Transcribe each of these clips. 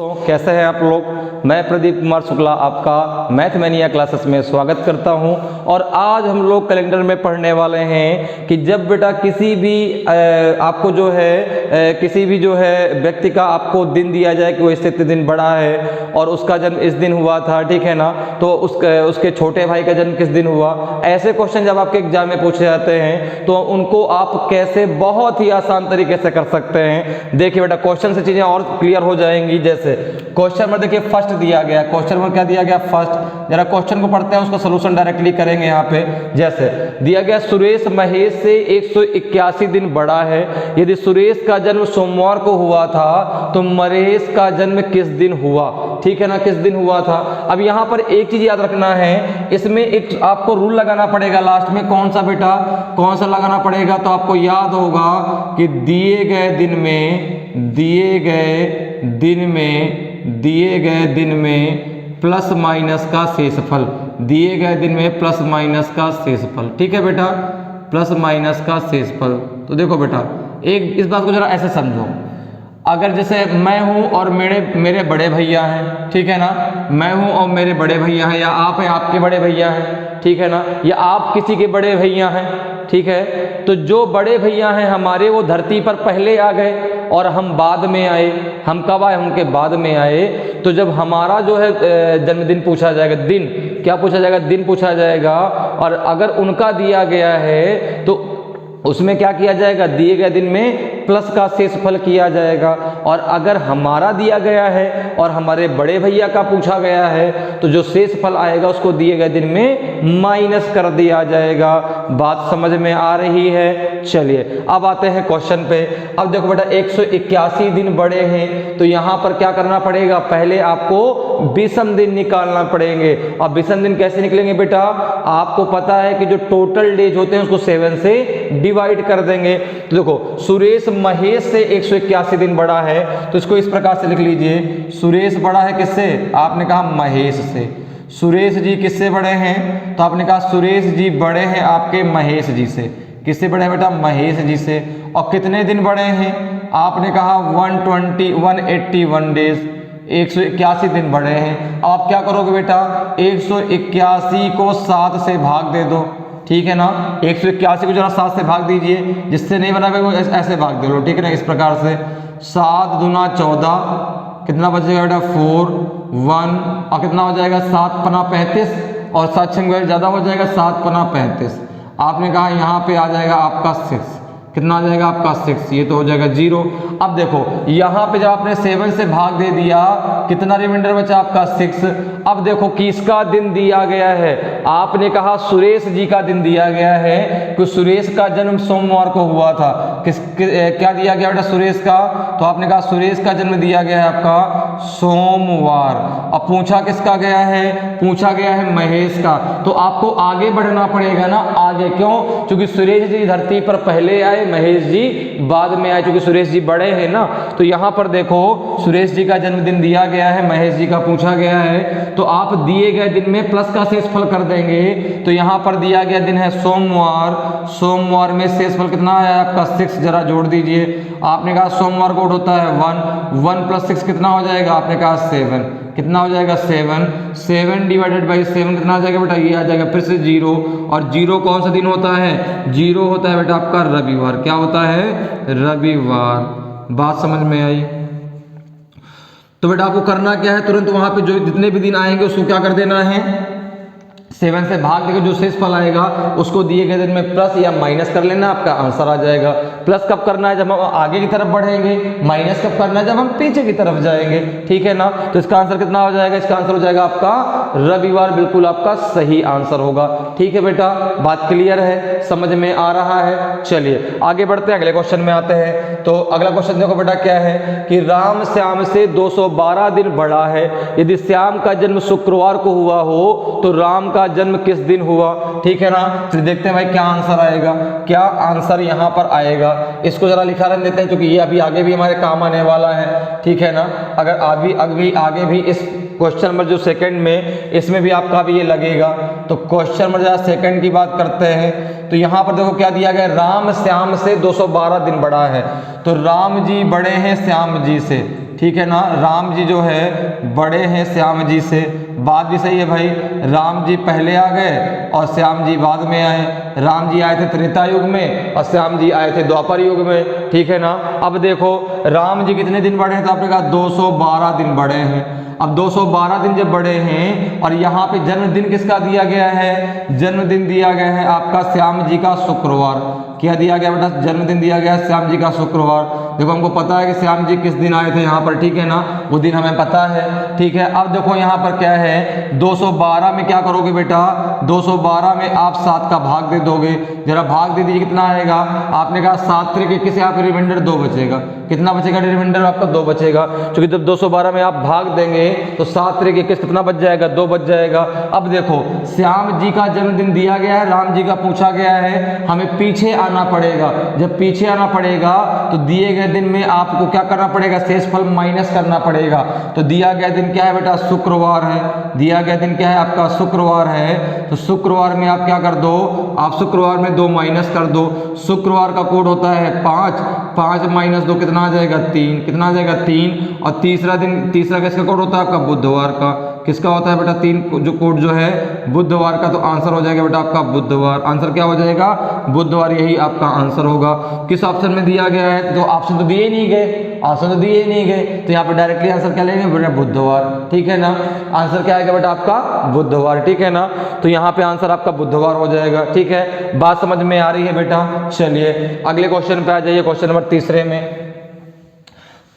तो कैसे हैं आप लोग। मैं प्रदीप कुमार शुक्ला आपका मैथ मैनिया क्लासेस में स्वागत करता हूं। और आज हम लोग कैलेंडर में पढ़ने वाले हैं कि जब बेटा किसी भी आपको जो है किसी भी जो है व्यक्ति का आपको दिन दिया जाए कि वो इससे इतने दिन बड़ा है और उसका जन्म इस दिन हुआ था, ठीक है ना, तो उसके छोटे भाई का जन्म किस दिन हुआ। ऐसे क्वेश्चन जब आपके एग्जाम में पूछे जाते हैं तो उनको आप कैसे बहुत ही आसान तरीके से कर सकते हैं। देखिए बेटा क्वेश्चन से चीज़ें और क्लियर हो जाएंगी। जैसे क्वेश्चन नंबर देखिए फर्स्ट दिया गया, क्वेश्चन नंबर क्या दिया गया, फर्स्ट। जरा क्वेश्चन को पढ़ते हैं, उसका सलूशन डायरेक्टली करेंगे। यहाँ पे जैसे दिया गया सुरेश महेश से 181 दिन बड़ा है। यदि सुरेश का जन्म सोमवार को हुआ था तो महेश का जन्म किस दिन हुआ, ठीक है ना, किस दिन हुआ था। अब यहाँ पर एक चीज याद रखना है, इसमें एक आपको रूल लगाना पड़ेगा लास्ट में। कौन सा बेटा, कौन सा लगाना पड़ेगा, तो आपको याद होगा कि दिए गए दिन में प्लस माइनस का शेषफल, दिए गए दिन में प्लस माइनस का शेषफल, ठीक है बेटा, प्लस माइनस का शेषफल। तो देखो बेटा एक इस बात को जरा ऐसे समझो, अगर जैसे मैं हूं और मेरे बड़े भैया हैं, ठीक है ना, मैं हूं और मेरे बड़े भैया हैं, या आप हैं आपके बड़े भैया हैं, ठीक है ना, या आप किसी के बड़े भैया हैं, ठीक है। तो जो बड़े भैया हैं हमारे वो धरती पर पहले आ गए और हम बाद में आए। हम कब आए, उनके बाद में आए। तो जब हमारा जो है जन्मदिन पूछा जाएगा, दिन क्या पूछा जाएगा, दिन पूछा जाएगा, और अगर उनका दिया गया है तो उसमें क्या किया जाएगा, दिए गए दिन में प्लस का शेषफल किया जाएगा। और अगर हमारा दिया गया है और हमारे बड़े भैया का पूछा गया है तो जो शेषफल आएगा उसको दिए गए दिन में माइनस कर दिया जाएगा। बात समझ में आ रही है। चलिए अब आते हैं क्वेश्चन पे। अब देखो बेटा 181 दिन बड़े हैं तो यहाँ पर क्या करना पड़ेगा, पहले आपको विषम दिन निकालना पड़ेंगे। अब विषम दिन कैसे निकलेंगे बेटा, आपको पता है कि जो टोटल डेज होते हैं उसको 7 से डिवाइड कर देंगे। तो देखो सुरेश महेश से 181 दिन बड़ा है तो इसको इस प्रकार से लिख लीजिए, सुरेश बड़ा है किससे, आपने कहा महेश से। सुरेश जी किससे बड़े हैं, तो आपने कहा सुरेश जी बड़े हैं आपके महेश जी से। किससे बड़े हैं बेटा, महेश जी से। और कितने दिन बड़े हैं, आपने कहा 181 डेज, 181 दिन बड़े हैं। अब आप क्या करोगे बेटा, 181 को 7 से भाग दे दो, ठीक है ना। 181 को जरा 7 से भाग दीजिए, जिससे नहीं बना वो ऐसे भाग दे लो, ठीक है ना, इस प्रकार से। 7 दूना 14, कितना बचेगा बेटा 4 1, और कितना हो जाएगा 7 पना 35, और 7 छंग ज़्यादा हो जाएगा 7 पना 35। आपने कहा यहाँ पे आ जाएगा आपका 6, कितना आ जाएगा आपका 6, ये तो हो जाएगा 0। अब देखो यहाँ पे जब आपने 7 से भाग दे दिया कितना रिमाइंडर बचा आपका 6। अब देखो किसका दिन दिया गया है, आपने कहा सुरेश जी का दिन दिया गया है कि सुरेश का जन्म सोमवार को हुआ था। क्या दिया गया बेटा सुरेश का, तो आपने कहा सुरेश का जन्म दिया गया है आपका सोमवार। अब पूछा किसका गया है, पूछा गया है महेश का। तो आपको आगे बढ़ना पड़ेगा ना, आगे क्यों, क्योंकि सुरेश जी धरती पर पहले आए, महेश जी बाद में आए, क्योंकि सुरेश जी बड़े हैं ना। तो यहाँ पर देखो सुरेश जी का जन्मदिन दिया गया है, महेश जी का पूछा गया है, तो आप दिए गए दिन में प्लस का शेषफल कर देंगे। तो यहाँ पर दिया गया दिन है सोमवार, सोमवार में शेषफल कितना है आपका 6, जरा जोड़ दीजिए। आपने कहा सोमवार को होता है 1 + 6 कितना हो जाएगा, आपने कहा 7, कितना हो जाएगा 7 डिवाइडेड बाई 7 कितना आ जाएगा बेटा, ये आ जाएगा फिर से 0। और 0 कौन सा दिन होता है, 0 होता है बेटा आपका रविवार। क्या होता है, रविवार। बात समझ में आई। तो बेटा आपको करना क्या है, तुरंत वहां पे जो जितने भी दिन आएंगे उसको क्या कर देना है, 7 से भाग देकर जो शेषफल आएगा उसको दिए गए दिन में प्लस या माइनस कर लेना, आपका आंसर आ जाएगा। प्लस कब करना है, जब हम आगे की तरफ बढ़ेंगे, माइनस कब करना है, जब हम पीछे की तरफ जाएंगे, ठीक है ना। तो इसका आंसर कितना हो जाएगा, इसका आंसर हो जाएगा आपका रविवार, बिल्कुल आपका सही आंसर होगा। ठीक है बेटा, बात क्लियर है, समझ में आ रहा है। चलिए आगे बढ़ते हैं, अगले क्वेश्चन में आते हैं। तो अगला क्वेश्चन देखो बेटा क्या है कि राम श्याम से 212 दिन बड़ा है। यदि श्याम का जन्म शुक्रवार को हुआ हो तो राम का जन्म किस दिन हुआ, ठीक है ना। फिर देखते हैं भाई क्या आंसर आएगा, क्या आंसर यहाँ पर आएगा। इसको जरा लिखा रहने देते हैं क्योंकि ये अभी आगे भी हमारे काम आने वाला है, ठीक है ना। अगर अभी आगे भी इस क्वेश्चन नंबर जो सेकंड में, इसमें भी आपका भी ये लगेगा। तो क्वेश्चन नंबर जरा सेकंड की बात करते हैं तो यहाँ पर देखो क्या दिया गया, राम श्याम से 212 दिन बड़ा है। तो राम जी बड़े हैं श्याम जी से, ठीक है ना, राम जी जो है बड़े हैं श्याम जी से। बात भी सही है भाई, राम जी पहले आ गए और श्याम जी बाद में आए। राम जी आए थे त्रेता युग में और श्याम जी आए थे द्वापर युग में, ठीक है ना। अब देखो राम जी कितने दिन बड़े हैं, तो आपने कहा 212 दिन बड़े हैं। अब 212 दिन जब बड़े हैं और यहाँ पे जन्मदिन किसका दिया गया है, जन्मदिन दिया गया है आपका श्याम जी का शुक्रवार। क्या दिया गया बेटा, जन्मदिन दिया गया है श्याम जी का शुक्रवार। देखो हमको पता है कि श्याम जी किस दिन आए थे यहाँ पर, ठीक है ना, वो दिन हमें पता है, ठीक है। अब देखो यहाँ पर क्या है, 212 में क्या करोगे बेटा, 212 में आप 7 का भाग दे दोगे। जरा भाग दे दीजिए, कितना आएगा, आपने कहा 7 3 21 यहाँ पे रिमाइंडर 2 बचेगा। कितना बचेगा रिमाइंडर आपका, 2 बचेगा, क्योंकि जब 212 में आप भाग देंगे तो 7 3 21 कितना बच जाएगा, 2 बच जाएगा। अब देखो श्याम जी का जन्मदिन दिया गया है, राम जी का पूछा गया है, हमें पीछे आना पड़ेगा। जब पीछे आना पड़ेगा तो दिए गए दिन में आपको क्या करना पड़ेगा, शेषफल माइनस करना पड़ेगा। तो दिया गया दिन क्या है बेटा, शुक्रवार है। दिया गया दिन क्या है आपका, शुक्रवार है। तो शुक्रवार में आप क्या कर दो, आप शुक्रवार में 2 माइनस कर दो। शुक्रवार का कोड होता है 5, 5 माइनस 2 कितना आ जाएगा, 3। कितना आ जाएगा, 3। और तीसरा दिन, तीसरा किसका कोड होता है आपका, बुधवार का। किसका होता है बेटा, 3 जो कोड जो है बुधवार का। तो आंसर हो जाएगा बेटा आपका बुधवार। आंसर क्या हो जाएगा, बुधवार, यही आपका आंसर होगा। किस ऑप्शन में दिया गया है, तो ऑप्शन तो दिए नहीं गए, ऑप्शन तो दिए नहीं गए, तो यहाँ पर डायरेक्टली आंसर क्या लेंगे बेटा, बुधवार, ठीक है ना। आंसर क्या आएगा बेटा आपका, बुधवार, ठीक है ना। तो यहाँ पे आंसर आपका बुधवार हो जाएगा, ठीक है। बात समझ में आ रही है बेटा। चलिए अगले क्वेश्चन पे आ जाइए, क्वेश्चन नंबर 3 में।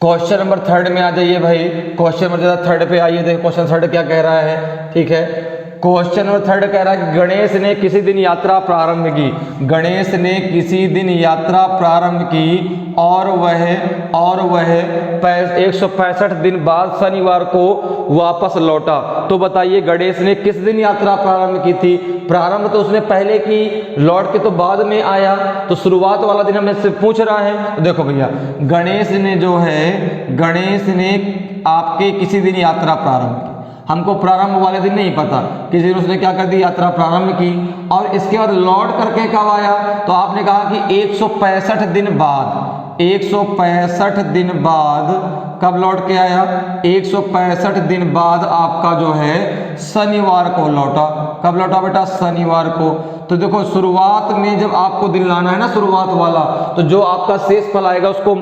क्वेश्चन नंबर 3 में आ जाइए भाई। क्वेश्चन नंबर 3 पे आइए, देखिए क्वेश्चन 3 क्या कह रहा है, ठीक है। क्वेश्चन नंबर 3 कह रहा है कि गणेश ने किसी दिन यात्रा प्रारंभ की। गणेश ने किसी दिन यात्रा प्रारंभ की और वह 165 दिन बाद शनिवार को वापस लौटा। तो बताइए गणेश ने किस दिन यात्रा प्रारंभ की थी। प्रारंभ तो उसने पहले की, लौट के तो बाद में आया। तो शुरुआत वाला दिन हमें से पूछ रहा है। तो देखो भैया, गणेश ने जो है, गणेश ने आपके किसी दिन यात्रा प्रारंभ की। हमको प्रारंभ वाले दिन नहीं पता, किसी दिन उसने क्या कर दी, यात्रा प्रारंभ की। और इसके बाद लौट करके कब आया, तो आपने कहा कि 165 दिन बाद, 165 दिन बाद कब लौट के आया, 165 दिन बाद आपका जो है शनिवार को लौटा। कब लौटा बेटा, शनिवार को। तो देखो शुरुआत में जब आपको दिन लाना है ना, शुरुआत वाला, तो जो आपका शेष फल आएगा उसको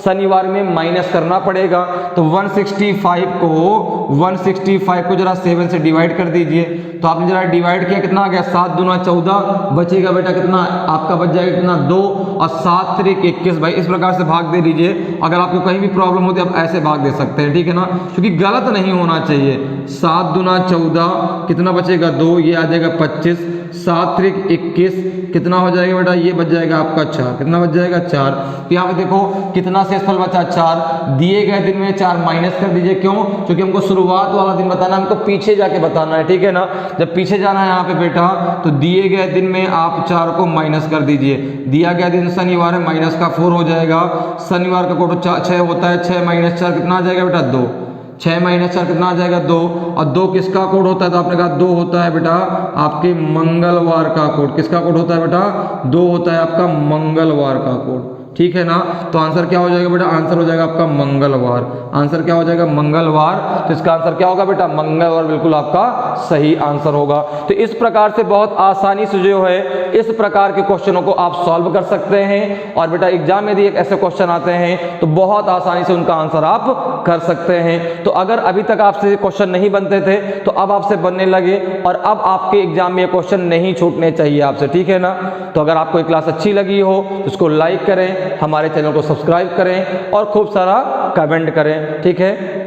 शनिवार में माइनस करना पड़ेगा। तो 165 को जरा 7 से डिवाइड कर दीजिए। तो आपने जरा डिवाइड किया, कितना आ गया, 7 दूना 14, बचेगा बेटा कितना आपका, बच जाएगा कितना, 2, और 7 3 21। भाई इस प्रकार से भाग दे दीजिए। अगर आपको कहीं भी प्रॉब्लम होती है आप ऐसे भाग दे सकते हैं, ठीक है ना, क्योंकि गलत नहीं होना चाहिए। 7 दूना 14, कितना बचेगा, 2, ये आ जाएगा 25, 7 3 21, कितना हो जाएगा बेटा, ये बच जाएगा आपका 4। कितना बच जाएगा, 4। तो यहाँ पे देखो कितना शेषफल बचा, 4। दिए गए दिन में 4 माइनस कर दीजिए। क्यों, क्योंकि हमको शुरुआत वाला दिन बताना, हमको पीछे जाके बताना है, ठीक है ना। जब पीछे जाना है यहाँ पे बेटा, तो दिए गए दिन में आप 4 को माइनस कर दीजिए। दिया गया दिन शनिवार है, माइनस का 4 हो जाएगा। शनिवार का कोड 6 होता है, 6 माइनस 4 कितना आ जाएगा बेटा, 2। 6 माइनस 4 कितना आ जाएगा, 2। और 2 किसका कोड होता है, तो आपने कहा 2 होता है बेटा आपके मंगलवार का कोड। किसका कोड होता है बेटा, 2 होता है आपका मंगलवार का कोड, ठीक है ना। तो आंसर क्या हो जाएगा बेटा, आंसर हो जाएगा आपका मंगलवार। आंसर क्या हो जाएगा, मंगलवार। तो इसका आंसर क्या होगा बेटा, मंगलवार, बिल्कुल आपका सही आंसर होगा। तो इस प्रकार से बहुत आसानी से जो है इस प्रकार के क्वेश्चनों को आप सॉल्व कर सकते हैं। और बेटा एग्जाम में यदि एक ऐसे क्वेश्चन आते हैं तो बहुत आसानी से उनका आंसर आप कर सकते हैं। तो अगर अभी तक आपसे क्वेश्चन नहीं बनते थे तो अब आपसे बनने लगे, और अब आपके एग्जाम में ये क्वेश्चन नहीं छूटने चाहिए आपसे, ठीक है ना। तो अगर आपको ये क्लास अच्छी लगी हो तो इसको लाइक करें, हमारे चैनल को सब्सक्राइब करें और खूब सारा कमेंट करें, ठीक है।